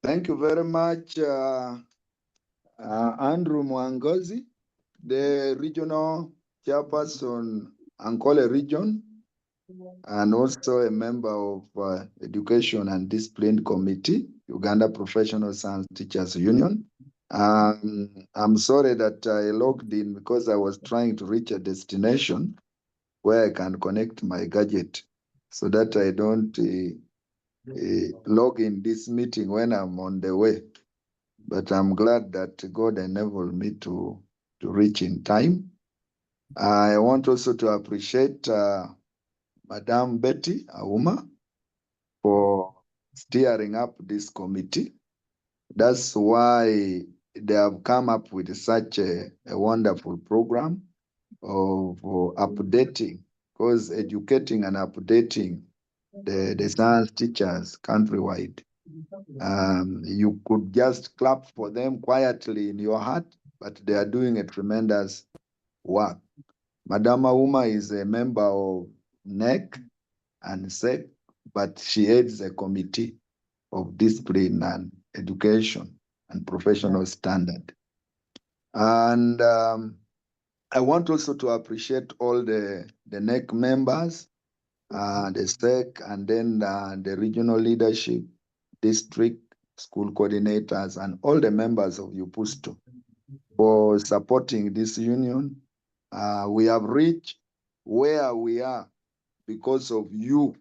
Thank you very much, Andrew Mwangozi, the regional chairperson, Ankole region, and also a member of Education and Discipline Committee, Uganda Professional Science Teachers Union. I'm sorry that I logged in because I was trying to reach a destination where I can connect my gadget so that I don't log in this meeting when I'm on the way. But I'm glad that God enabled me to reach in time. I want also to appreciate Madam Betty Auma for steering up this committee. That's why they have come up with such a wonderful program of updating, because educating and updating the science teachers countrywide. You could just clap for them quietly in your heart, but they are doing a tremendous work. Madam Auma is a member of NEC and SEC, but she heads a committee of discipline and education and professional standard. And I want also to appreciate all the NEC members, the SEC, and then the regional leadership, district, school coordinators, and all the members of UPUSTO for supporting this union. We have reached where we are because of you.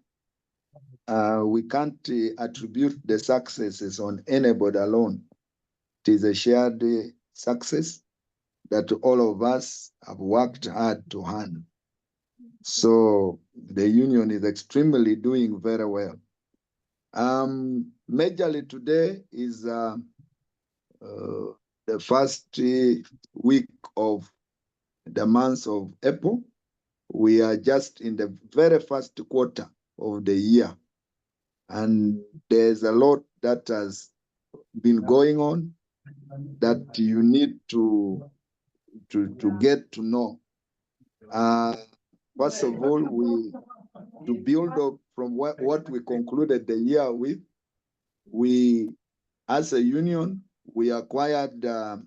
We can't attribute the successes on anybody alone. It is a shared success that all of us have worked hard to earn. So the union is extremely doing very well. Majorly today is the first week of the month of April. We are just in the very first quarter of the year. And there's a lot that has been going on that you need to get to know. First of all, to build up from what we concluded the year with, we, as a union, we acquired the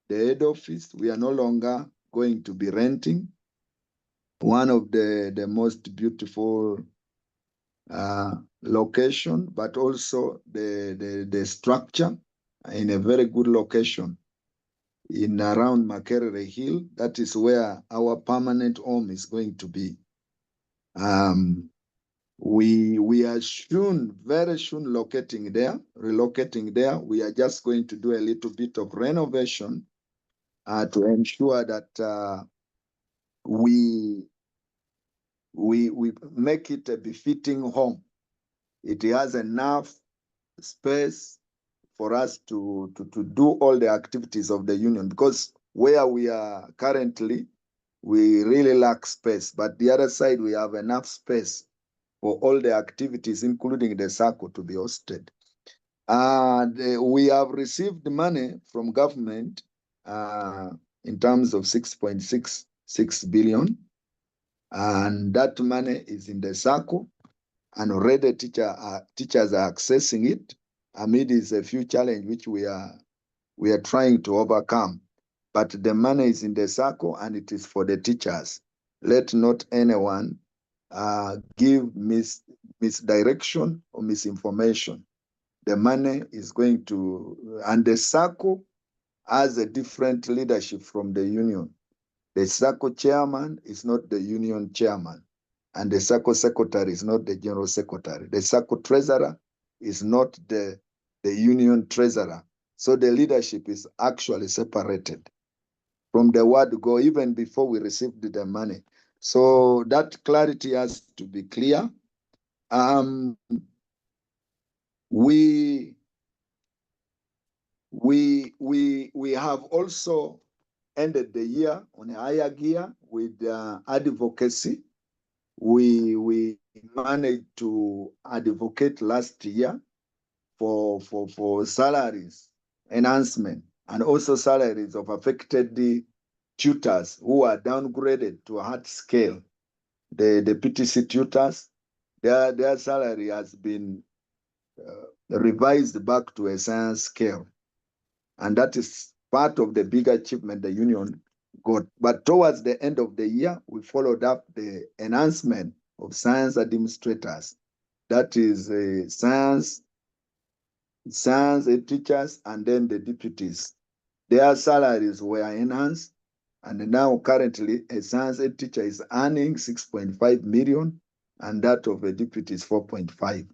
head office. We are no longer going to be renting. One of the most beautiful location, but also the structure in a very good location in around Makerere Hill. That is where our permanent home is going to be. We are very soon relocating there. We are just going to do a little bit of renovation to ensure that we make it a befitting home. It has enough space for us to do all the activities of the union, because where we are currently, we really lack space. But the other side, we have enough space for all the activities, including the circle, to be hosted. We have received money from government in terms of 6.66 billion. And that money is in the circle, and already teachers are accessing it amid a few challenges which we are trying to overcome. But the money is in the circle, and it is for the teachers. Let not anyone give misdirection or misinformation. The money is going to, and the circle has a different leadership from the union. The circle chairman is not the union chairman, and the circle secretary is not the general secretary. The circle treasurer is not the union treasurer. So the leadership is actually separated from the word go, even before we received the money. So that clarity has to be clear. We have also ended the year on a higher gear with advocacy. We managed to advocate last year for salaries enhancement, and also salaries of affected tutors who are downgraded to a hard scale. The PTC tutors, their salary has been revised back to a science scale. And that is part of the big achievement the union got. But towards the end of the year, we followed up the enhancement of science administrators. That is science teachers, and then the deputies. Their salaries were enhanced, and now currently a science teacher is earning 6.5 million, and that of a deputy is 4.5.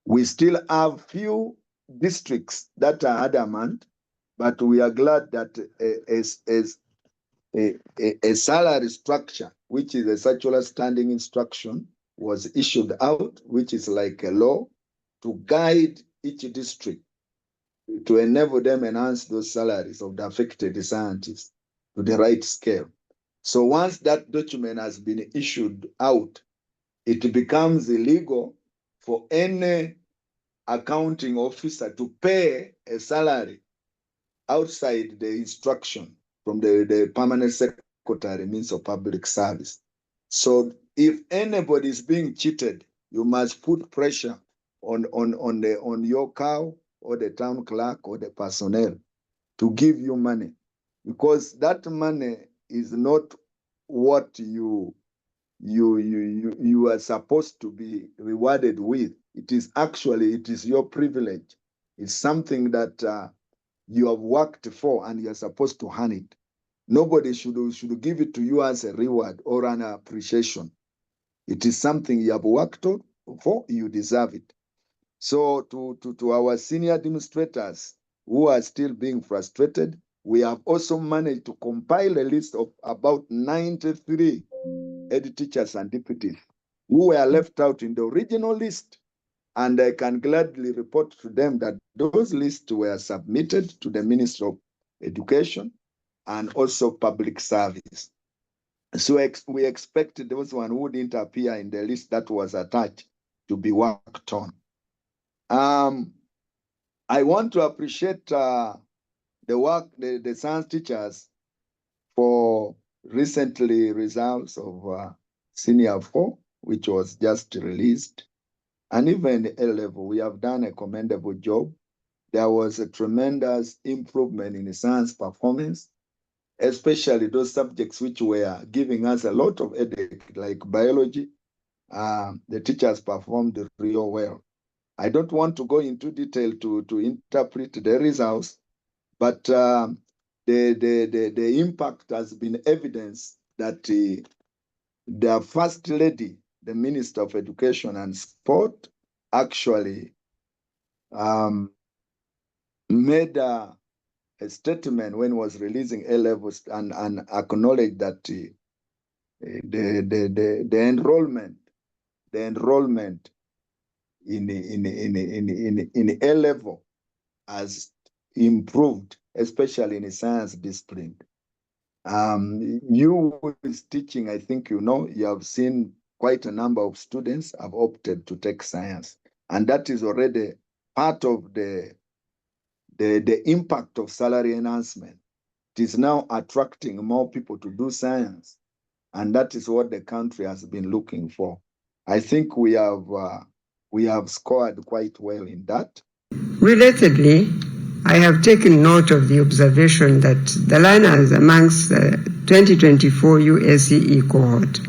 We still have few districts that are adamant, but we are glad that a salary structure, which is a statutory standing instruction, was issued out, which is like a law to guide each district to enable them enhance those salaries of the affected scientists to the right scale. So once that document has been issued out, it becomes illegal for any accounting officer to pay a salary outside the instruction from the permanent secretary, means of public service. So if anybody is being cheated, you must put pressure on your cow or the town clerk or the personnel to give you money, because that money is not what you are supposed to be rewarded with. It is your privilege. It's something that you have worked for and you're supposed to earn it. Nobody should give it to you as a reward or an appreciation. It is something you have worked for, you deserve it. So to our senior administrators who are still being frustrated, we have also managed to compile a list of about 93 head teachers and deputies who were left out in the original list. And I can gladly report to them that those lists were submitted to the Ministry of Education and also Public Service. So we expect those one who didn't appear in the list that was attached to be worked on. I want to appreciate the work, the science teachers for recently results of Senior 4, which was just released. And even A-level, we have done a commendable job. There was a tremendous improvement in the science performance, especially those subjects which were giving us a lot of headache, like biology. The teachers performed real well. I don't want to go into detail to interpret the results, but the impact has been evidence that the First Lady, the Minister of Education and Sport, actually made a statement when was releasing A-levels and acknowledged that the enrollment in A-level has improved, especially in the science discipline. You who is teaching, I think you have seen quite a number of students have opted to take science, and that is already part of the impact of salary enhancement. It is now attracting more people to do science, and that is what the country has been looking for. I think we have scored quite well in that. Relatedly, I have taken note of the observation that the learners amongst the 2024 USCE cohort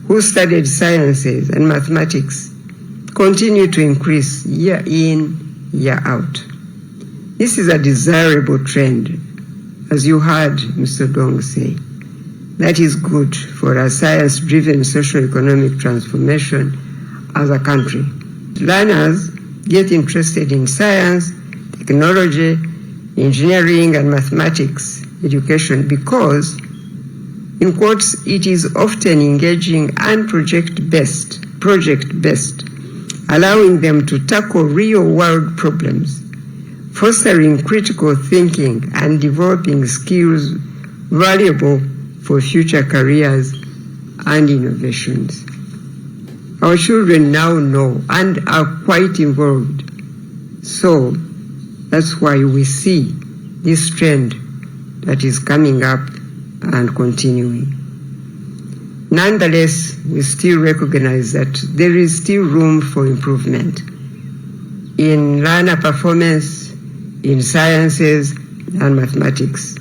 who studied sciences and mathematics continue to increase year in, year out. This is a desirable trend, as you heard Mr. Dong say. That is good for a science-driven socio-economic transformation as a country. Learners get interested in science, technology, engineering, and mathematics education because, in quotes, it is often engaging and project-based, allowing them to tackle real-world problems, fostering critical thinking and developing skills valuable for future careers and innovations. Our children now know and are quite involved. So that's why we see this trend that is coming up and continuing. Nonetheless, we still recognize that there is still room for improvement. in learner performance in sciences and mathematics.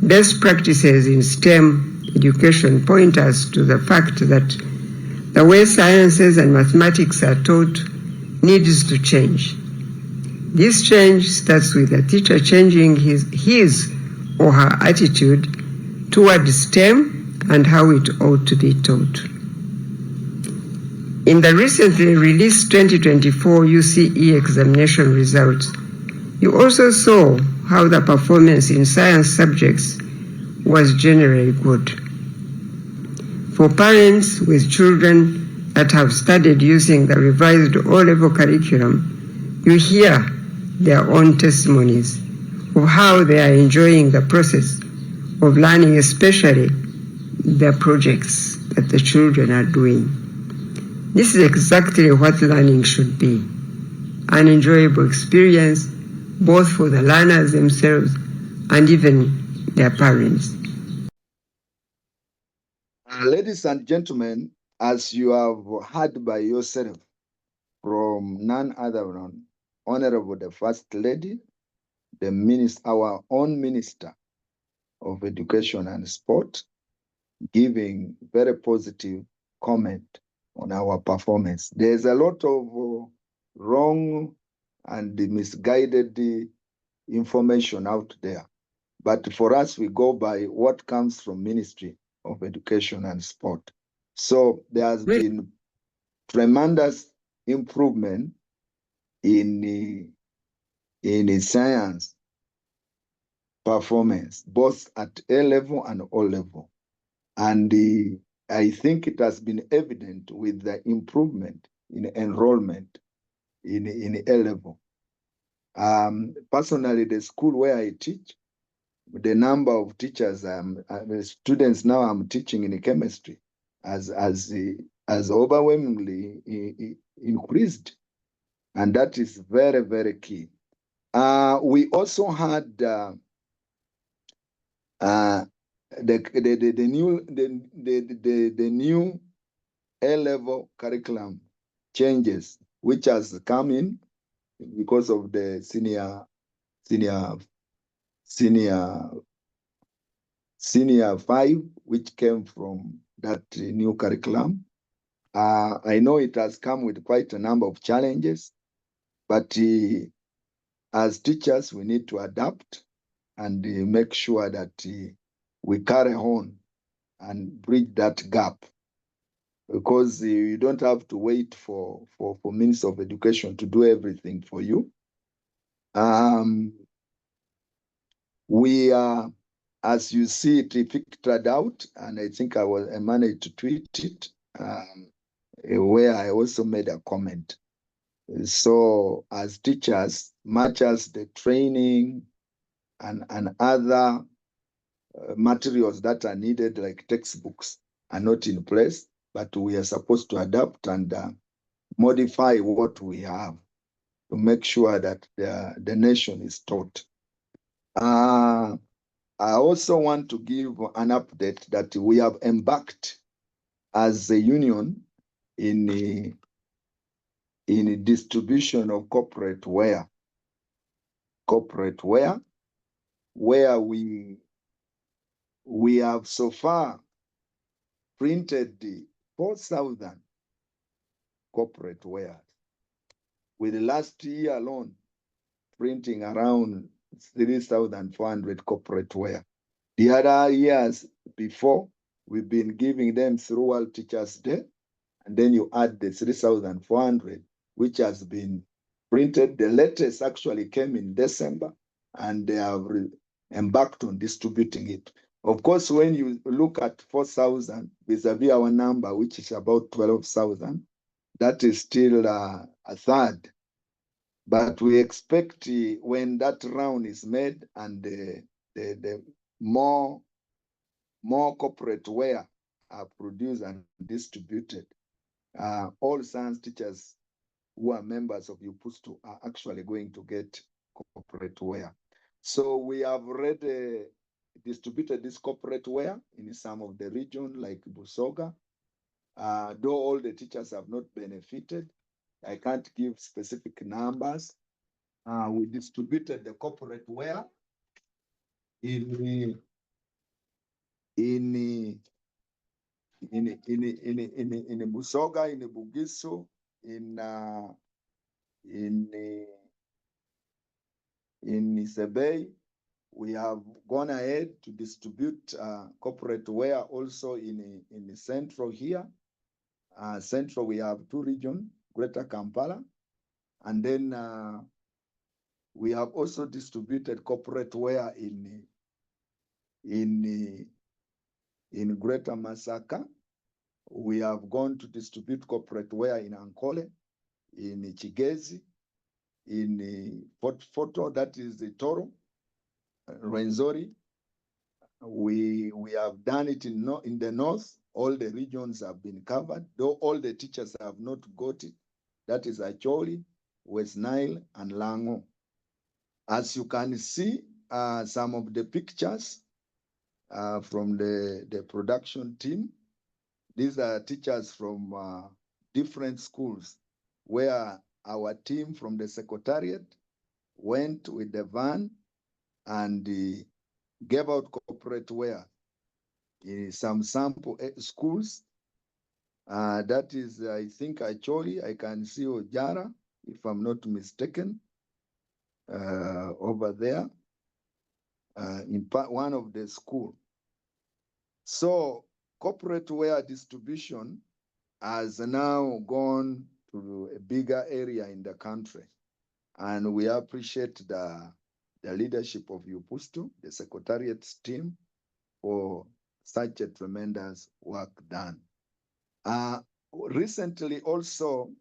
Best practices in STEM education point us to the fact that the way sciences and mathematics are taught needs to change. This change starts with the teacher changing his or her attitude toward STEM and how it ought to be taught. In the recently released 2024 UCE examination results, you also saw how the performance in science subjects was generally good. For parents with children that have studied using the revised O-level curriculum, you hear their own testimonies of how they are enjoying the process of learning, especially the projects that the children are doing. This is exactly what learning should be, an enjoyable experience both for the learners themselves and even their parents. Ladies and gentlemen, as you have heard by yourself from none other than Honorable the First Lady, the minister, our own Minister of Education and Sport, giving very positive comment on our performance. There's a lot of wrong and misguided information out there. But for us, we go by what comes from Ministry of Education and Sport. So there has been tremendous improvement in science performance, both at A level and O level. And I think it has been evident with the improvement in enrollment in A level. Personally, the school where I teach, the number of teachers, students now I'm teaching in chemistry has overwhelmingly increased. And that is very, very key. We also had the new A-level curriculum changes, which has come in because of the senior 5, which came from that new curriculum. I know it has come with quite a number of challenges, but as teachers, we need to adapt and make sure that we carry on and bridge that gap, because you don't have to wait for Minister of Education to do everything for you. We are, as you see it filtered out, and I think I managed to tweet it, where I also made a comment. So as teachers, much as the training and other materials that are needed, like textbooks, are not in place, but we are supposed to adapt and modify what we have to make sure that the nation is taught. I also want to give an update that we have embarked as a union in distribution of corporate wear, where we have so far printed 4,000 corporate wares, with last year alone printing around 3,400 corporate wear. The other years before, we've been giving them through World Teachers Day, and then you add the 3,400, which has been printed. The latest actually came in December, and they have embarked on distributing it. Of course, when you look at 4,000 vis-a-vis our number, which is about 12,000, that is still a third. But we expect when that round is made and the more corporate wear are produced and distributed, all science teachers who are members of UPUSTU are actually going to get corporate wear. So we have already distributed this corporate wear in some of the region like Busoga, though all the teachers have not benefited. I can't give specific numbers. We distributed the corporate wear in Busoga, in Bugisu, in Sebei. We have gone ahead to distribute corporate wear also in Central here. Central, we have 2 regions, Greater Kampala. And then we have also distributed corporate wear in Greater Masaka. We have gone to distribute corporate wear in Ankole, in Chigezi, in Photo, that is the Toro, Rwenzori. We have done it in the north. All the regions have been covered, though all the teachers have not got it. That is Acholi, West Nile, and Lango. As you can see, some of the pictures from the production team. These are teachers from different schools where our team from the secretariat went with the van and gave out corporate wear in some sample schools. That is, I think, Acholi. I can see Ojara, if I'm not mistaken, over there in one of the schools. So corporate wear distribution has now gone to a bigger area in the country. And we appreciate the leadership of UPUSTU, the secretariat team, for such a tremendous work done. Recently also,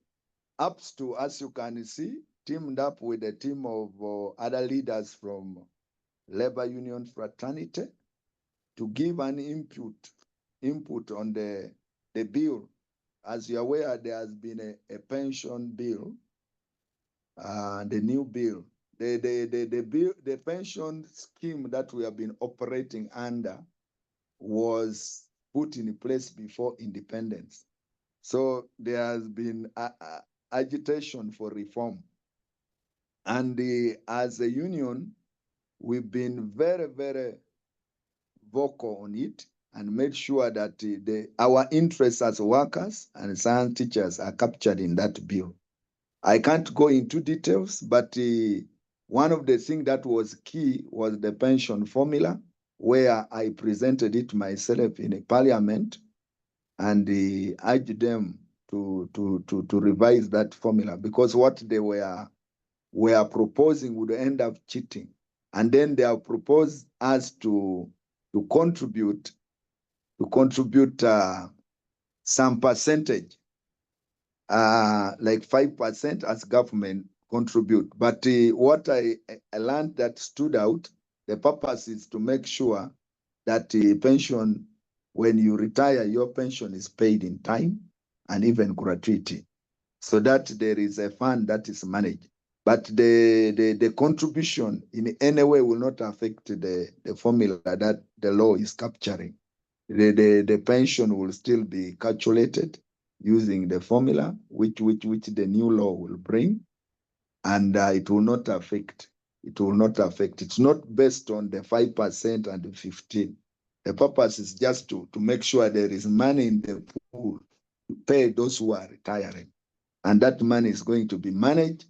UPSTU, as you can see, teamed up with a team of other leaders from labor union fraternity to give an input on the bill. As you're aware, there has been a pension bill, the new bill. The pension scheme that we have been operating under was put in place before independence. So there has been agitation for reform. And as a union, we've been very, very vocal on it and made sure that our interests as workers and science teachers are captured in that bill. I can't go into details, but one of the things that was key was the pension formula, where I presented it myself in a parliament and urged them to revise that formula, because what they were proposing would end up cheating. And then they have proposed us to contribute some percentage, like 5% as government contribute. But what I learned that stood out, the purpose is to make sure that pension, when you retire, your pension is paid in time and even gratuity, so that there is a fund that is managed. But the contribution in any way will not affect the formula that the law is capturing. The pension will still be calculated using the formula which the new law will bring, and it will not affect. It will not affect. It's not based on the 5% and the 15%. The purpose is just to make sure there is money in the pool to pay those who are retiring, and that money is going to be managed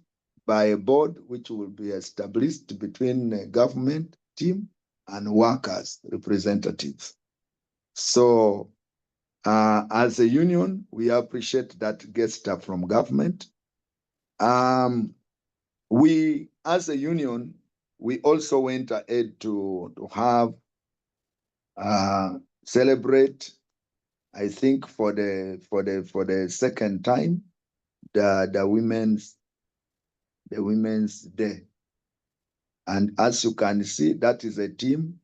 by a board which will be established between the government team and workers representatives. So as a union, we appreciate that gesture from government. We, as a union, we also went ahead to have celebrate, I think for the second time, the Women's Day. And as you can see, that is a team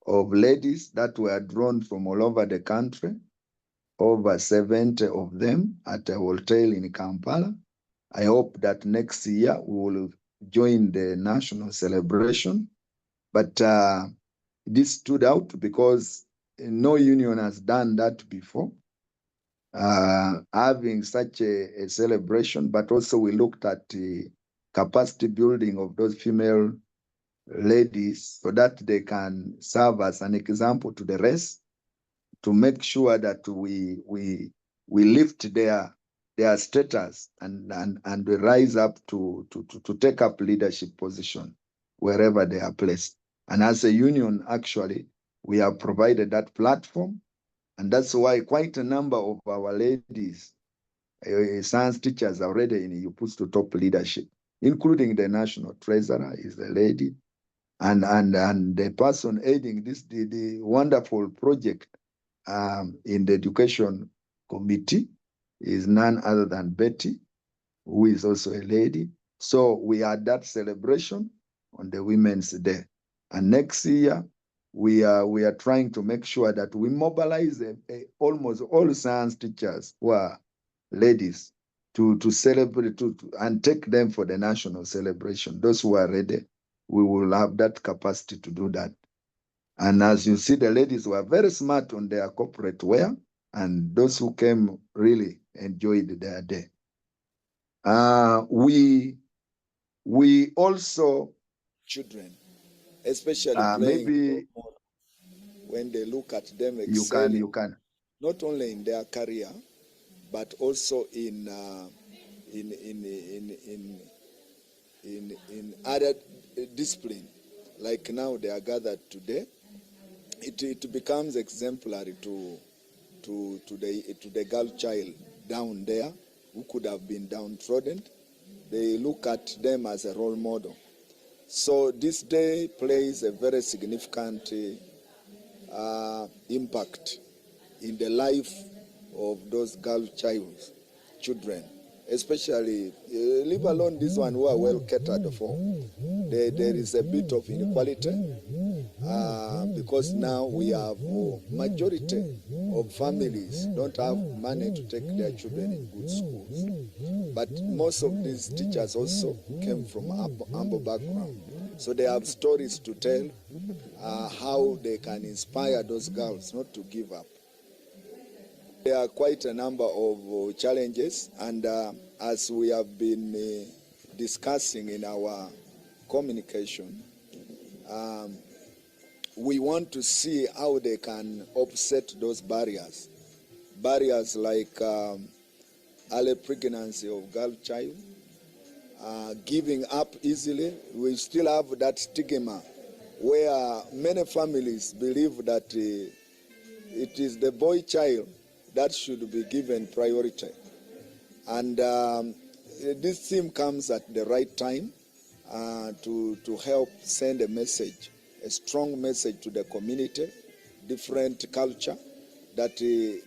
of ladies that were drawn from all over the country, over 70 of them at a hotel in Kampala. I hope that next year we will join the national celebration. But this stood out because no union has done that before. having such a celebration, but also we looked at the capacity building of those female ladies so that they can serve as an example to the rest, to make sure that we lift their status and rise up to take up leadership position wherever they are placed. And as a union, actually, we have provided that platform, and that's why quite a number of our ladies, science teachers, are already in UPUS to top leadership, including the national treasurer is a lady, and the person aiding this the wonderful project in the education committee is none other than Betty, who is also a lady. So we had that celebration on the Women's Day. And next year, we are trying to make sure that we mobilize almost all science teachers who are ladies to celebrate and take them for the national celebration. Those who are ready, we will have that capacity to do that. And as you see, the ladies were very smart on their corporate wear, and those who came really enjoyed their day. We also children, especially playing maybe when they look at them you excelling, can not only in their career, but also in other discipline. Like now they are gathered today, it becomes exemplary to the girl child down there who could have been downtrodden. They look at them as a role model. So this day plays a very significant impact in the life of those girl children, especially, leave alone this one who are well catered for. There is a bit of inequality because now we have majority of families don't have money to take their children in good schools. But most of these teachers also came from humble background. So they have stories to tell how they can inspire those girls not to give up. There are quite a number of challenges, and as we have been discussing in our communication, we want to see how they can offset those barriers. Barriers like early pregnancy of girl child, giving up easily. We still have that stigma where many families believe that it is the boy child that should be given priority. And this theme comes at the right time to help send a message, a strong message to the community, different culture, that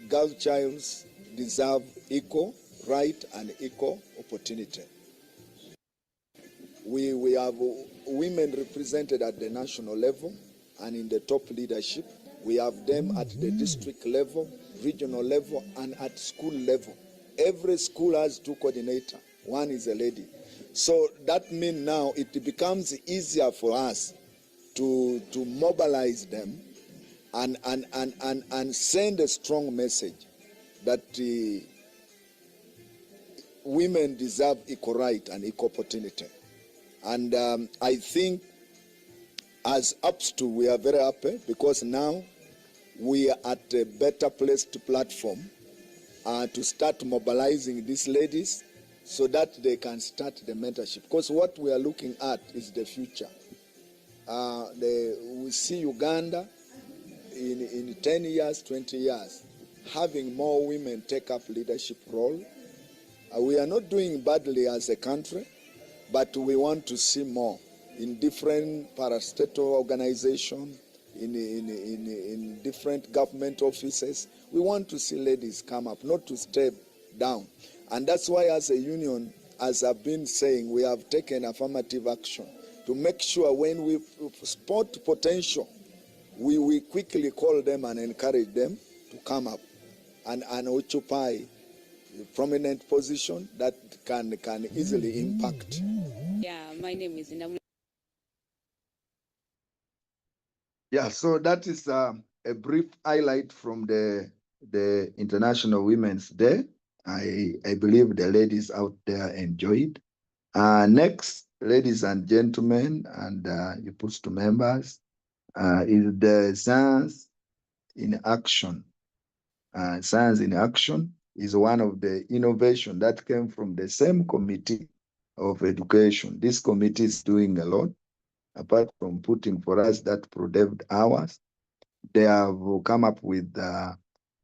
girl childs deserve equal right and equal opportunity. We have women represented at the national level and in the top leadership. We have them at the district level, regional level, and at school level. Every school has 2 coordinators. One is a lady. So that means now it becomes easier for us to mobilize them and send a strong message that women deserve equal right and equal opportunity. And I think as UPS2, we are very happy because now we are at a better placed platform to start mobilizing these ladies so that they can start the mentorship. Because what we are looking at is the future. We see Uganda in 10 years, 20 years, having more women take up leadership role. We are not doing badly as a country, but we want to see more in different parastatal organizations, in different government offices. We want to see ladies come up, not to step down. And that's why as a union, as I've been saying, we have taken affirmative action to make sure when we spot potential, we quickly call them and encourage them to come up and occupy a prominent position that can easily impact. Yeah, my name is Indam. Yeah, so that is a brief highlight from the the International Women's Day. I believe the ladies out there enjoyed. Next, ladies and gentlemen, and you post members, is the Science in Action. Science in Action is one of the innovation that came from the same committee of education. This committee is doing a lot, apart from putting for us that ProDev hours. They have come up with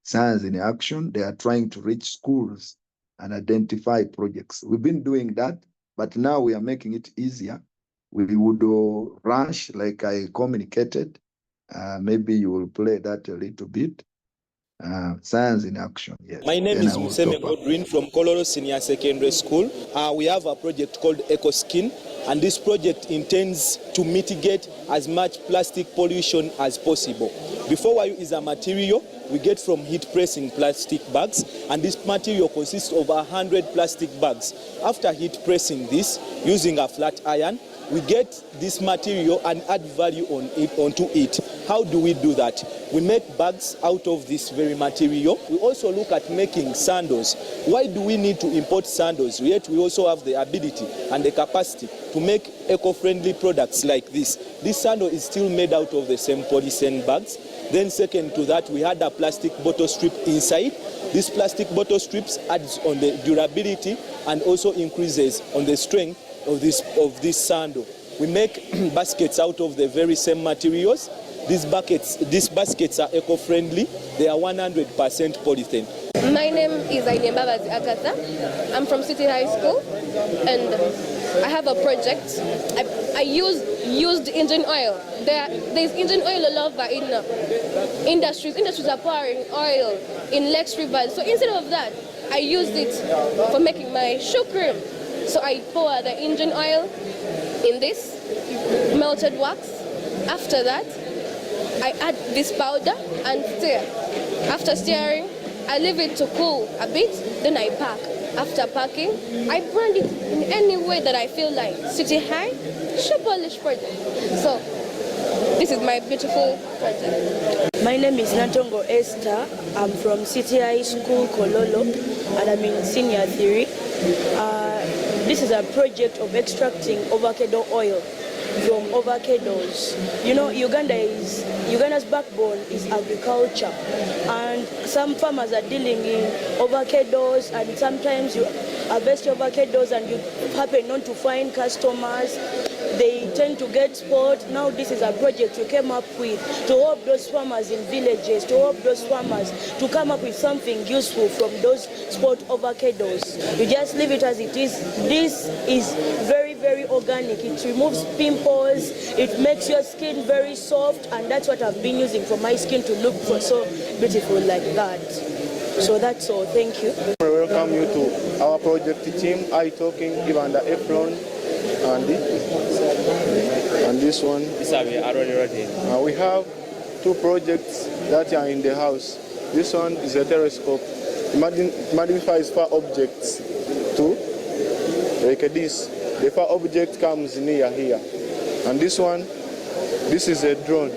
Science in Action. They are trying to reach schools and identify projects. We've been doing that, but now we are making it easier. We would rush, like I communicated. Maybe you will play that a little bit. Science in Action, yes. My name is Museme Godwin from Kololo Senior Secondary School. We have a project called EcoSkin, and this project intends to mitigate as much plastic pollution as possible. Before we use a material we get from heat pressing plastic bags, and this material consists of 100 plastic bags. After heat pressing this using a flat iron, we get this material and add value onto it. How do we do that? We make bags out of this very material. We also look at making sandals. Why do we need to import sandals? Yet we also have the ability and the capacity to make eco-friendly products like this. This sandal is still made out of the same polyethylene bags. Then second to that, we had a plastic bottle strip inside. This plastic bottle strips adds on the durability and also increases on the strength of this sandal. We make baskets out of the very same materials. These baskets are eco-friendly. They are 100% polyethylene. My name is Ainembabazi Agatha. I'm from City High School, and I have a project. I used engine oil. There's engine oil all over in industries. Industries are pouring oil in lakes, rivers. So instead of that, I used it for making my shoe cream. So I pour the engine oil in this melted wax. After that, I add this powder and stir. After stirring, I leave it to cool a bit, then I pack. After packing, I brand it in any way that I feel like. City High Shoe Polish project. So this is my beautiful project. My name is Natongo Esther. I'm from City High School, Kololo, and I'm in Senior 3. This is a project of extracting avocado oil from avocados. You know, Uganda's backbone is agriculture, and some farmers are dealing in avocados, and sometimes you harvest your avocados and you happen not to find customers. They tend to get spoiled. Now this is a project we came up with to help those farmers in villages, to help those farmers to come up with something useful from those spoiled avocados. You just leave it as it is. This is very, very organic. It removes pimples. It makes your skin very soft, and that's what I've been using for my skin to look for so beautiful like that. So that's all. Thank you. I welcome you to our project team. I talking even the Elong and this one. We have two projects that are in the house. This one is a telescope. It magnifies far objects to like this. The far object comes near here. And this one, this is a drone.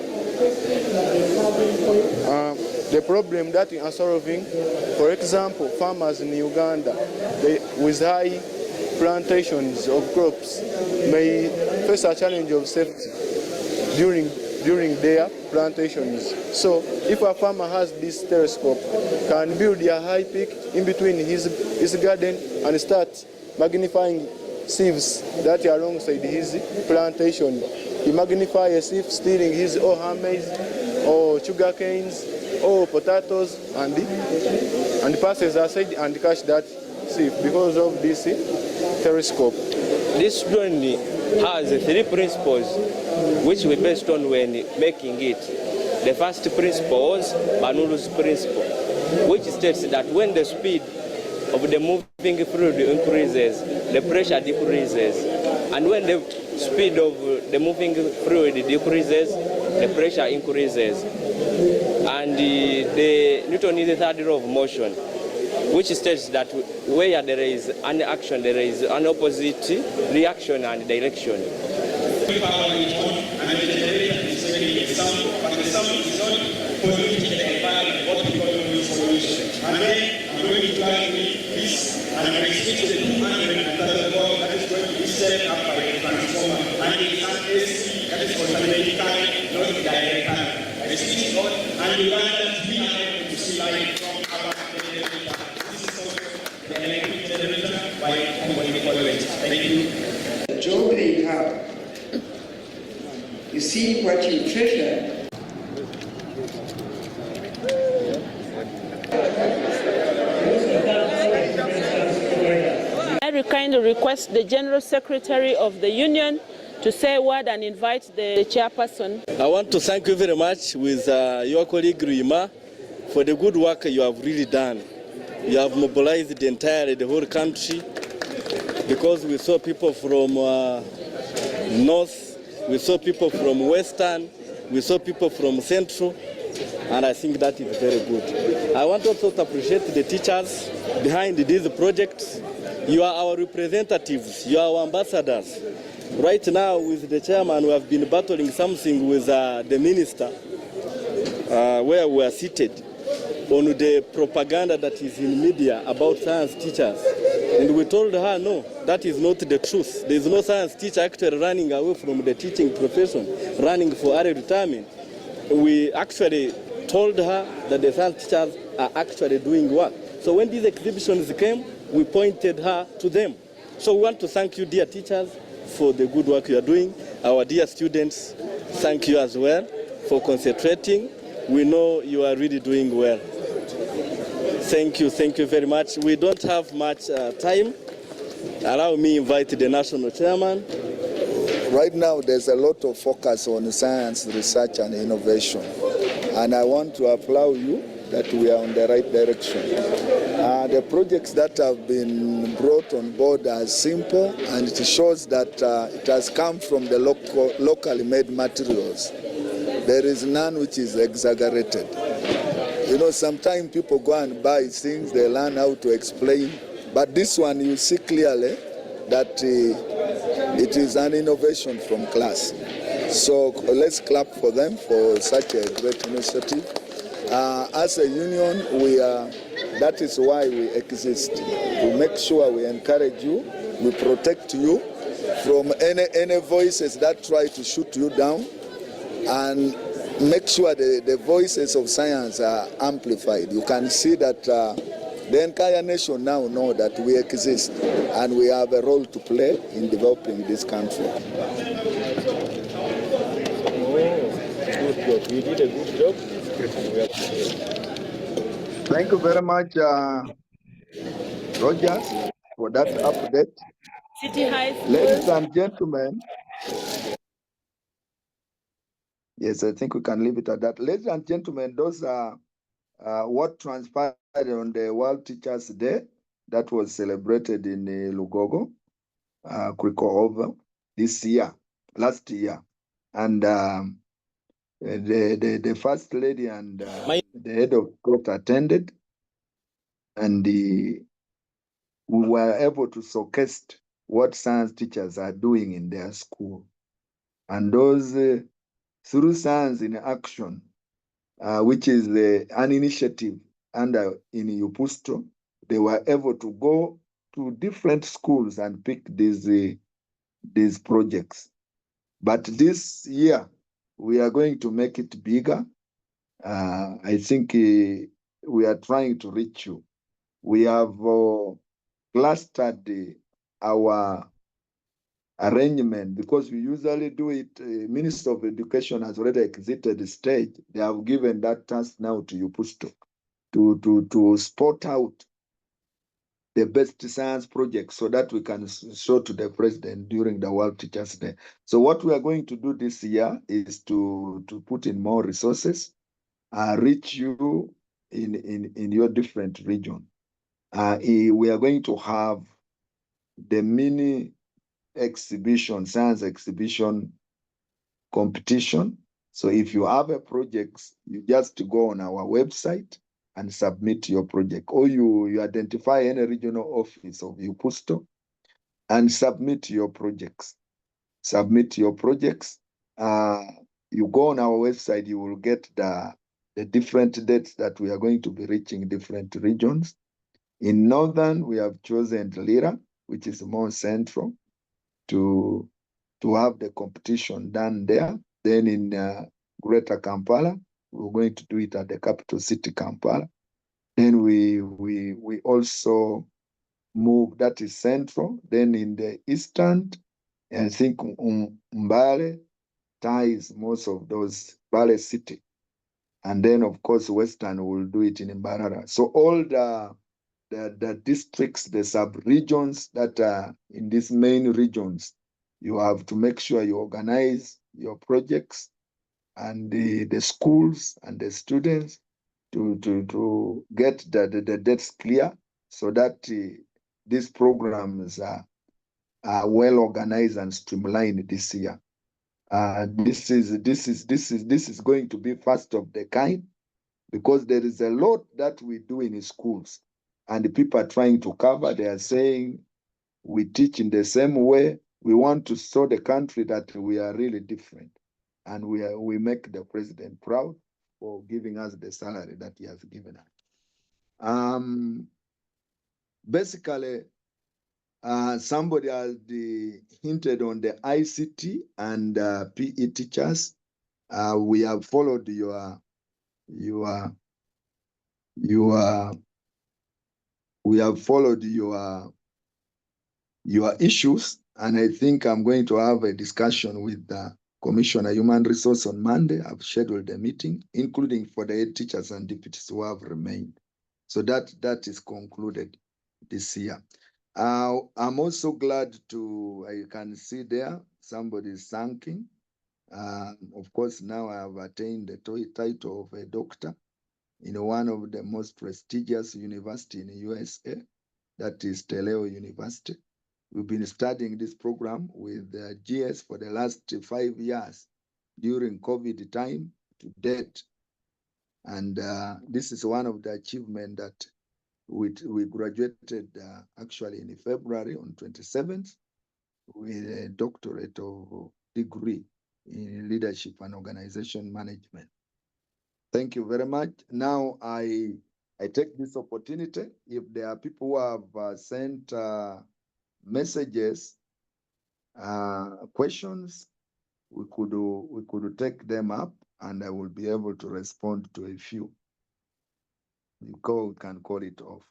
The problem that we are solving, for example, farmers in Uganda, with high plantations of crops, may face a challenge of safety during their plantations. So if a farmer has this telescope, can build a high peak in between his garden and start magnifying sieves that are alongside his plantation. He magnifies a sieve stealing his or her maize or sugar canes or potatoes and passes aside and catch that sieve because of this telescope. This drone has 3 principles which we based on when making it. The first principle is Bernoulli's principle, which states that when the speed of the moving fluid increases, the pressure decreases. And when the speed of the moving fluid decreases, the pressure increases. And the Newton is the third law of motion, which states that where there is an action, there is an opposite reaction and direction. then I'm going to plug this and I switch to the 230 volt that is going to be set up by the transformer. And it's an AC that is alternating current, not direct current. I switch it on and you learn that we are able to see light from our generator. This is also the electric generator by company college. Thank you. The job that you have, you see what you treasure. I kindly request the General Secretary of the Union to say a word and invite the chairperson. I want to thank you very much with your colleague Ruima for the good work you have really done. You have mobilized the whole country, because we saw people from north, we saw people from western, we saw people from central, and I think that is very good. I want also to appreciate the teachers behind these projects. You are our representatives, you are our ambassadors. Right now with the chairman, we have been battling something with the minister where we are seated on the propaganda that is in media about science teachers. And we told her, no, that is not the truth. There is no science teacher actually running away from the teaching profession, running for early retirement. We actually told her that the science teachers are actually doing work. So when these exhibitions came, we pointed her to them. So we want to thank you, dear teachers, for the good work you are doing. Our dear students, thank you as well for concentrating. We know you are really doing well. Thank you very much. We don't have much time. Allow me to invite the national chairman. Right now, there's a lot of focus on science, research, and innovation. And I want to applaud you that we are on the right direction. The projects that have been brought on board are simple, and it shows that it has come from the locally made materials. There is none which is exaggerated. You know, sometimes people go and buy things, they learn how to explain, but this one you see clearly that it is an innovation from class. So let's clap for them for such a great initiative. As a union, that is why we exist, to make sure we encourage you, we protect you from any voices that try to shoot you down, and make sure the voices of science are amplified. You can see that the entire nation now know that we exist and we have a role to play in developing this country. Good job. You did a good job. Thank you very much, Rogers, for that update. City High School. Ladies and gentlemen, yes, I think we can leave it at that. Ladies and gentlemen, those are what transpired on the World Teachers Day that was celebrated in Lugogo, Krikoova, last year. And the First Lady and the head of court attended, and we were able to showcase what science teachers are doing in their school. And those through Science in Action, which is an initiative under in Upusto, they were able to go to different schools and pick these projects. But this year, we are going to make it bigger. I think we are trying to reach you. We have clustered our arrangement, because we usually do it. Minister of Education has already exited the stage. They have given that task now to Upusto to spot out the best science projects so that we can show to the president during the World Teachers Day. So what we are going to do this year is to put in more resources, reach you in your different region. We are going to have the mini exhibition, science exhibition competition. So if you have a project, you just go on our website and submit your project, or you identify any regional office of Upusto and submit your projects. You go on our website, you will get the the different dates that we are going to be reaching different regions. In Northern, we have chosen Lira, which is more central, to have the competition done there. Then in Greater Kampala, we're going to do it at the capital city, Kampala. Then we also move, that is central. Then in the eastern, I think Mbale ties most of those, Mbale city. And then, of course, Western will do it in Mbarara. So all the districts, the sub-regions that are in these main regions, you have to make sure you organize your projects and the schools and the students to get the dates clear, so that these programs are well organized and streamlined this year. This is going to be first of the kind, because there is a lot that we do in schools and the people are trying to cover. They are saying we teach in the same way. We want to show the country that we are really different, and we make the president proud for giving us the salary that he has given us. Basically, somebody has hinted on the ICT and PE teachers. We have followed we have followed your issues, and I think I'm going to have a discussion with the Commissioner Human Resource on Monday. I've scheduled a meeting, including for the head teachers and deputies who have remained. So that is concluded this year. I'm also glad I can see there somebody is thanking. Of course, now I have attained the title of a doctor in one of the most prestigious universities in the USA, that is Teleo University. We've been studying this program with the GS for the last 5 years during COVID time to date. And this is one of the achievements that we graduated actually in February on 27th with a doctorate of degree in leadership and organization management. Thank you very much. Now I take this opportunity. If there are people who have sent messages, questions, we could take them up, and I will be able to respond to a few. We can call it off.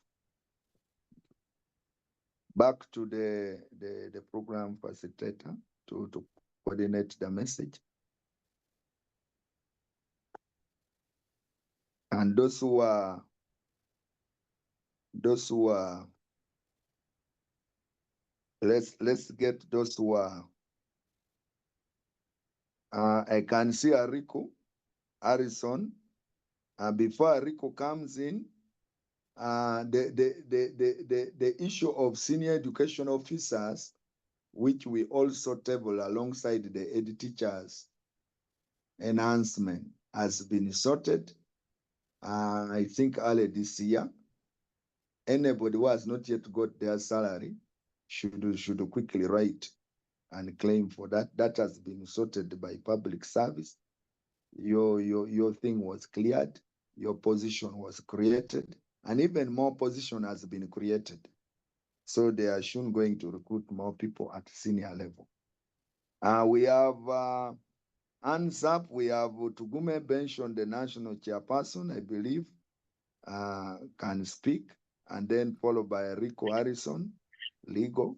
Back to the program facilitator to coordinate the message. And those who are let's get those who are I can see Ariko Harrison. Before Ariko comes in, the issue of senior education officers, which we also table alongside the head teachers enhancement, has been sorted. I think early this year. Anybody who has not yet got their salary should quickly write and claim for that. That has been sorted by public service. Your thing was cleared, your position was created, and even more position has been created. So they are soon going to recruit more people at senior level. We have hands up. We have Tugume Benshon, the national chairperson, I believe, can speak, and then followed by Rico Harrison, legal.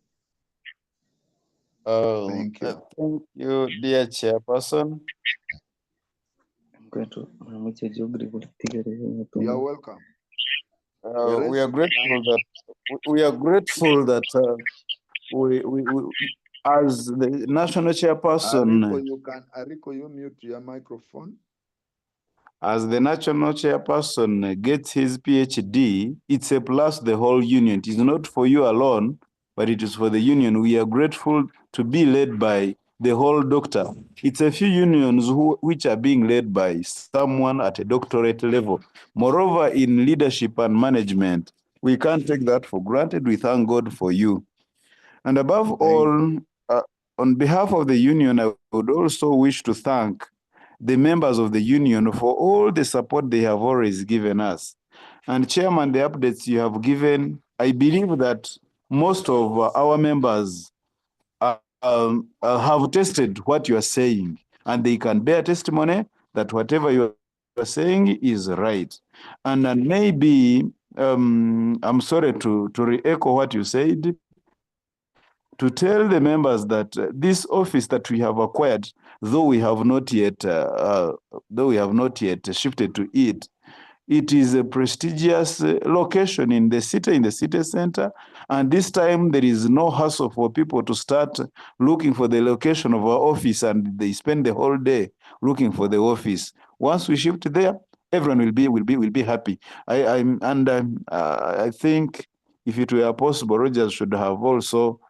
Thank you. Thank you, dear chairperson. You're welcome. We are grateful that we as the national chairperson. Ariko, you mute your microphone. As the national chairperson gets his PhD, it's a plus the whole union. It is not for you alone, but it is for the union. We are grateful to be led by the whole doctor. It's a few unions which are being led by someone at a doctorate level. Moreover, in leadership and management, we can't take that for granted. We thank God for you. And above all, on behalf of the union, I would also wish to thank the members of the union for all the support they have always given us. And Chairman, the updates you have given, I believe that most of our members have tested what you are saying, and they can bear testimony that whatever you are saying is right. And then maybe, I'm sorry to re-echo what you said, to tell the members that this office that we have acquired, though we have not yet shifted to it, it is a prestigious location in the city center. And this time there is no hassle for people to start looking for the location of our office, and they spend the whole day looking for the office. Once we shift there, everyone will be happy. I think if it were possible, Rogers should have also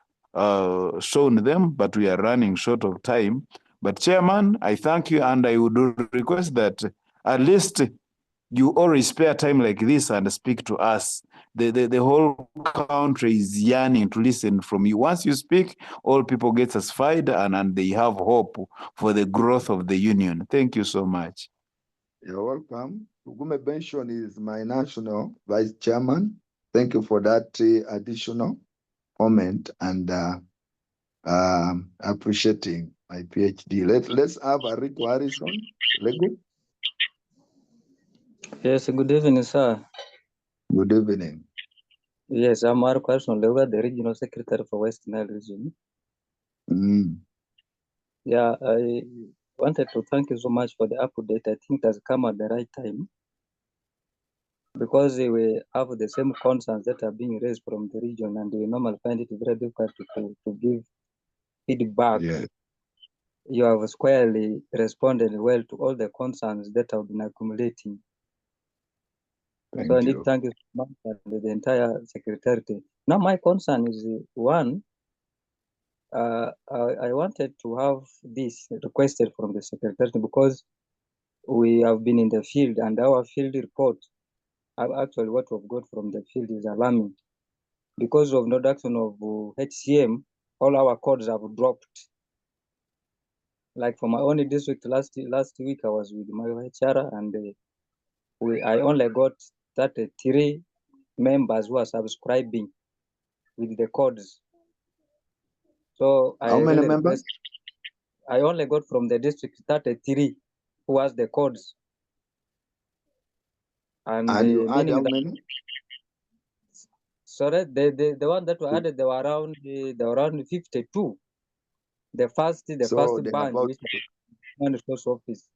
shown them, but we are running short of time. But Chairman, I thank you, and I would request that at least you always spare time like this and speak to us. The whole country is yearning to listen from you. Once you speak, all people get satisfied and they have hope for the growth of the union. Thank you so much. You're welcome. Ugume Benson is my national vice chairman. Thank you for that additional comment, and appreciating my PhD. Let's have a Rico Harrison. Lego. Yes, good evening, sir. Good evening. Yes, I'm Marco Harrison, the Regional Secretary for West Nile Region. Yeah, I wanted to thank you so much for the update. I think it has come at the right time, because we have the same concerns that are being raised from the region, and we normally find it very difficult to give feedback. Yes. You have squarely responded well to all the concerns that have been accumulating. So I need to thank you so much and the entire secretariat. Now my concern is one, I wanted to have this requested from the secretariat, because we have been in the field, and our field report, actually what we've got from the field is alarming. Because of no action of HCM, all our codes have dropped. Like for my own district, last week I was with my HR, and I only got 33 members who are subscribing with the codes. So how many members? I only got from the district 33 who has the codes. And you add how many? Sorry, the one that were added, they were around 52. The first bunch, which is resource office.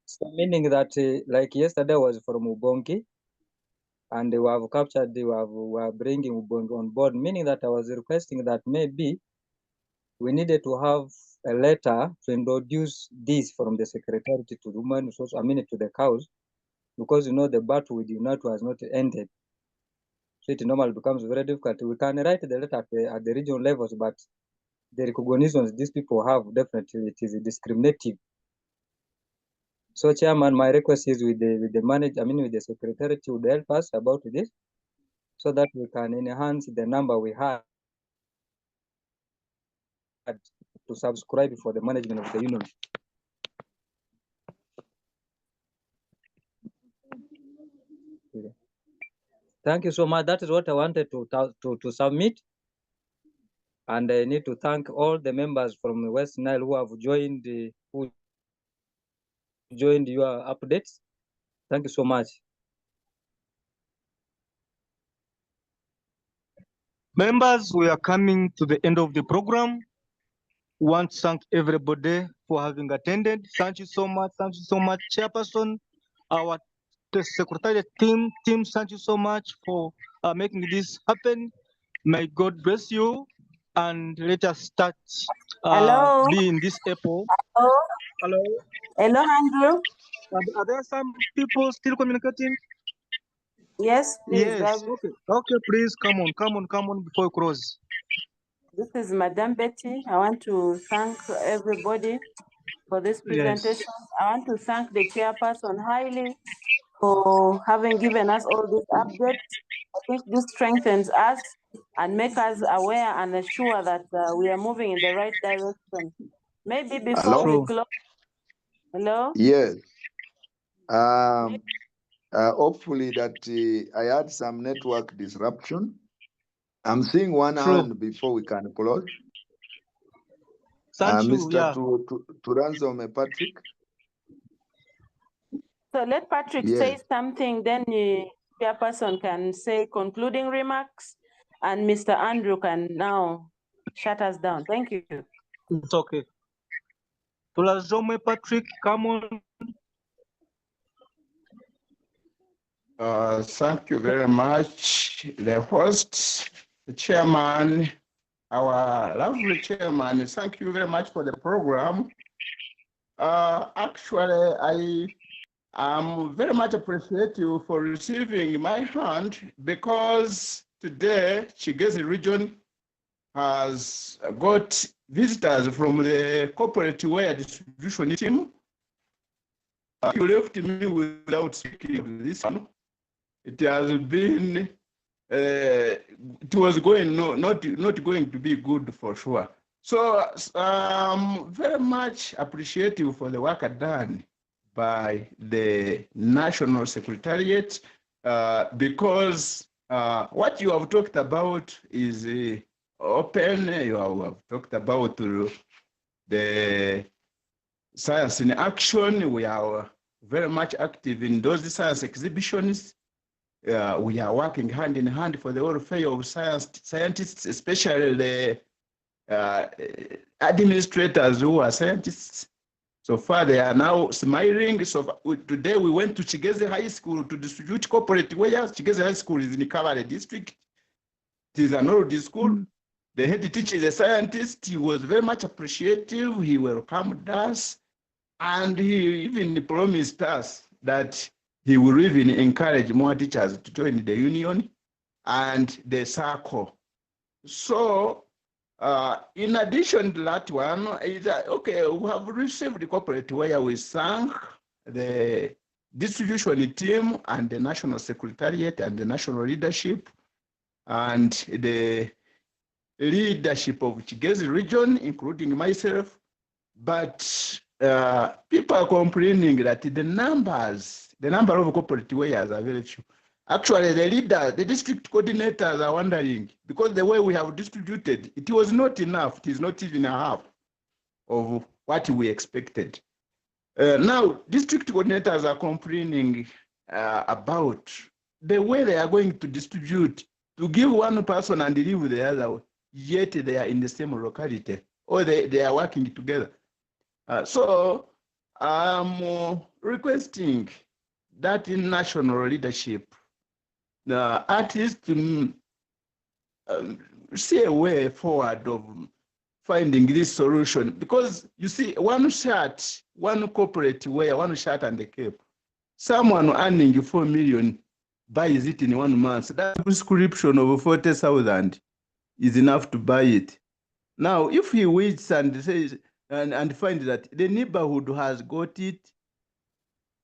So meaning that like yesterday was from Ubongi, and we have captured, we are bringing Ubongi on board, meaning that I was requesting that maybe we needed to have a letter to introduce this from the secretariat to the human resource, to the cows, because the battle with UNATO has not ended. So it normally becomes very difficult. We can write the letter at the regional levels, but the recognitions these people have, definitely it is discriminative. So Chairman, my request is with the manager, with the secretariat, would help us about this, so that we can enhance the number we had to subscribe for the management of the union. Thank you so much. That is what I wanted to submit. And I need to thank all the members from West Nile who have joined your updates. Thank you so much. Members, we are coming to the end of the program. We want to thank everybody for having attended. Thank you so much. Thank you so much, Chairperson. Our Secretariat team, thank you so much for making this happen. May God bless you, and let us start being this April. Hello. Hello, Andrew. Are there some people still communicating? Yes, please. Yes. Okay, please come on before you close. This is Madam Betty. I want to thank everybody for this presentation. Yes. I want to thank the chairperson highly for having given us all these updates. I think this strengthens us and make us aware and assure that we are moving in the right direction. Maybe before Hello? we close. Hello? Yes. Hopefully that I had some network disruption. I'm seeing one hand before we can close. Thank you. Mr. Yeah. Turanzome Patrick. So let Patrick say something, then the chairperson can say concluding remarks, and Mr. Andrew can now shut us down. Thank you. It's okay. Tulazome Patrick, come on. Thank you very much. The host, the chairman, our lovely chairman, thank you very much for the program. Actually, I am very much appreciative for receiving my hand because today Chigezi region has got visitors from the corporate wear distribution team. You left me without speaking this one. It has been, it was going, not going to be good for sure. So very much appreciative for the work done by the National Secretariat because what you have talked about is open. You have talked about the science in action. We are very much active in those science exhibitions. We are working hand in hand for the welfare of scientists, especially the administrators who are scientists. So far, they are now smiling. So today we went to Chigezi High School to distribute corporate wares. Chigezi High School is in Kabale district. It is an old school. The head teacher is a scientist. He was very much appreciative. He welcomed us. And he even promised us that he will even encourage more teachers to join the union and the circle. So, in addition to that one, is that, okay, we have received the corporate where we thank the distribution team and the national secretariat and the national leadership and the leadership of Chigezi region, including myself. But people are complaining that the number of corporate wares are very few. Actually, the district coordinators are wondering, because the way we have distributed, it was not enough. It is not even half of what we expected. Now, district coordinators are complaining about the way they are going to distribute, to give one person and leave the other, yet they are in the same locality, or they are working together. So I'm requesting that in national leadership, the artists see a way forward of finding this solution, because you see, one shirt, one corporate wear, one shirt and a cape, someone earning 4 million buys it in 1 month. That prescription of 40,000 is enough to buy it. Now, if he waits and says and finds that the neighborhood has got it,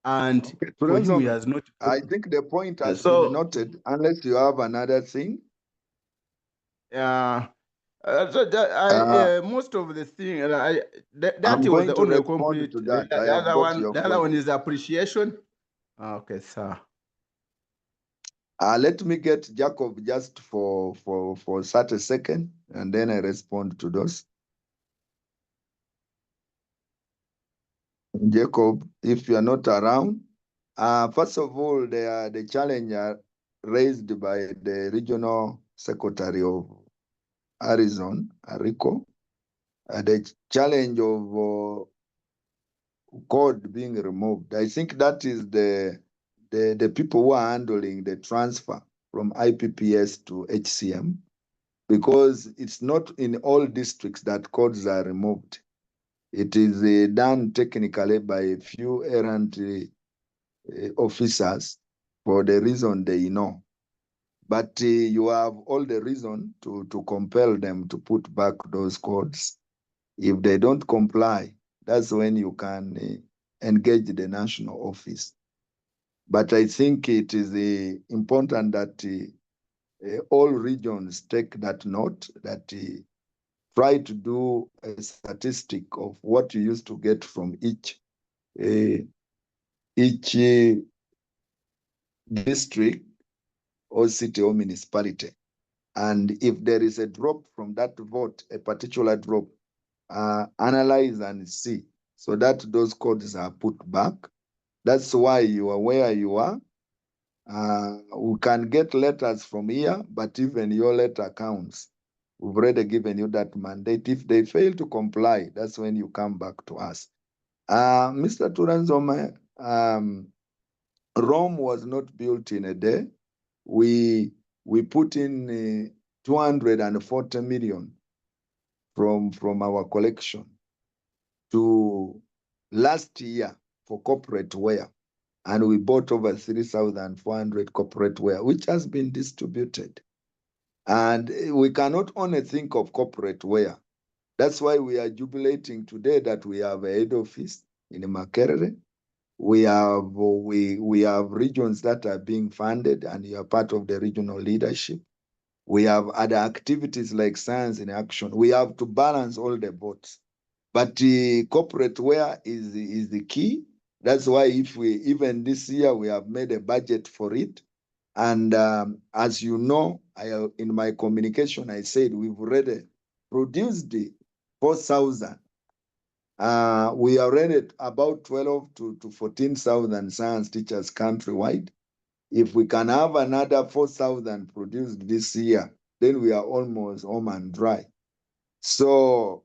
and for him he has not. I think the point has been noted, unless you have another thing. Most of the thing, that was the only complete. The other one is appreciation. Okay, sir. Let me get Jacob just for 30 seconds, and then I respond to those. Jacob, if you are not around, first of all, the challenge raised by the regional secretary of Arizona, Rico, the challenge of code being removed. I think that is the people who are handling the transfer from IPPS to HCM, because it's not in all districts that codes are removed. It is done technically by a few errant officers for the reason they know. But you have all the reason to compel them to put back those codes. If they don't comply, that's when you can engage the national office. But I think it is important that all regions take that note, that try to do a statistic of what you used to get from each district or city or municipality. And if there is a drop from that vote, a particular drop, analyze and see so that those codes are put back. That's why you are where you are. We can get letters from here, but even your letter counts. We've already given you that mandate. If they fail to comply, that's when you come back to us. Mr. Turanzoma, Rome was not built in a day. We put in 240 million from our collection to last year for corporate wear. And we bought over 3,400 corporate wear, which has been distributed. And we cannot only think of corporate wear. That's why we are jubilating today that we have a head office in Makerere. We have regions that are being funded, and you are part of the regional leadership. We have other activities like Science in Action. We have to balance all the boats. But corporate wear is the key. That's why even this year, we have made a budget for it. And as you know, in my communication, I said we've already produced the 4,000. We are already at about 12 to 14,000 science teachers countrywide. If we can have another 4,000 produced this year, then we are almost home and dry. So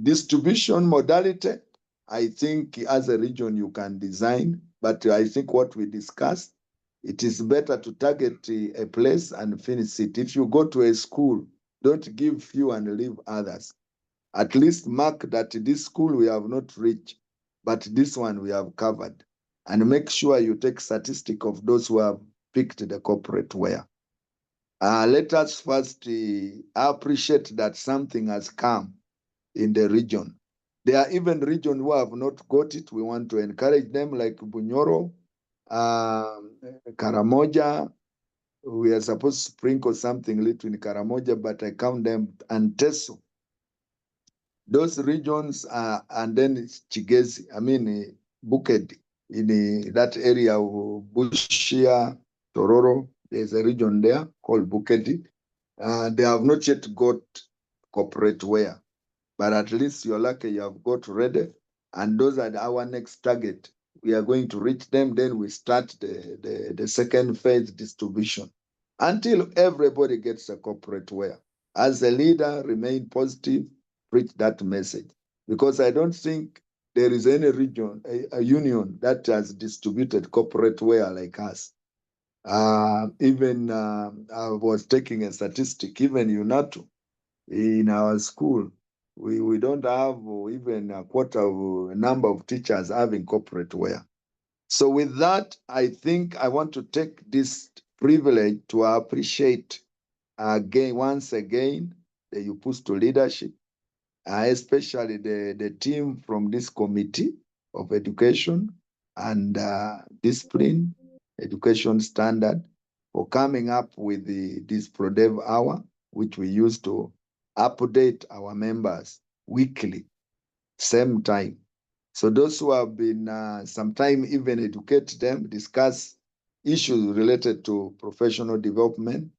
distribution modality, I think as a region you can design, but I think what we discussed, it is better to target a place and finish it. If you go to a school, don't give few and leave others. At least mark that this school we have not reached, but this one we have covered. And make sure you take statistic of those who have picked the corporate wear. Let us first appreciate that something has come in the region. There are even regions who have not got it. We want to encourage them, like Bunyoro, Karamoja. We are supposed to sprinkle something little in Karamoja, but I count them, and Teso. Those regions, and then it's Chigezi, Bukedi, in that area of Bushia, Tororo. There's a region there called Bukedi. They have not yet got corporate wear, but at least you're lucky you have got ready. And those are our next target. We are going to reach them, then we start the second phase distribution until everybody gets a corporate wear. As a leader, remain positive, preach that message, because I don't think there is any region, a union that has distributed corporate wear like us. I was taking a statistic, even UNATO, in our school, we don't have even a quarter of a number of teachers having corporate wear. So with that, I think I want to take this privilege to appreciate once again the UPUSTO leadership, especially the team from this committee of education and discipline, education standard, for coming up with this ProDev hour, which we use to update our members weekly, same time. So those who have been sometime even educate them, discuss issues related to professional development.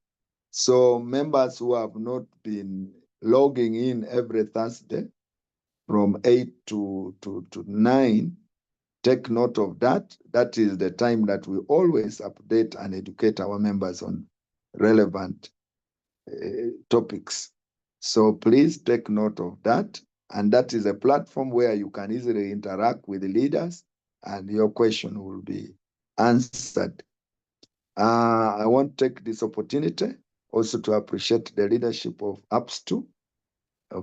So members who have not been logging in every Thursday from 8 to 9, take note of that. That is the time that we always update and educate our members on relevant topics. So please take note of that. And that is a platform where you can easily interact with the leaders and your question will be answered. I want to take this opportunity also to appreciate the leadership of APS2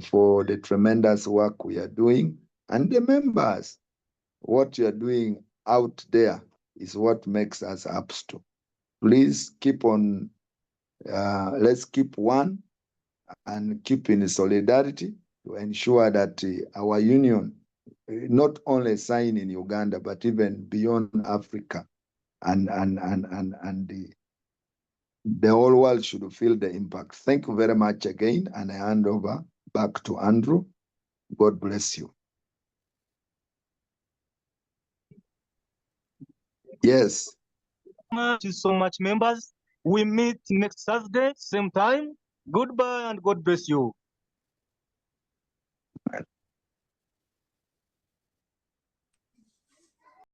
for the tremendous work we are doing, and the members. What you are doing out there is what makes us APS2. Please keep on, let's keep one and keep in solidarity to ensure that our union not only sign in Uganda, but even beyond Africa, and the whole world should feel the impact. Thank you very much again, and I hand over back to Andrew. God bless you. Yes. Thank you so much, members. We meet next Thursday, same time. Goodbye and God bless you.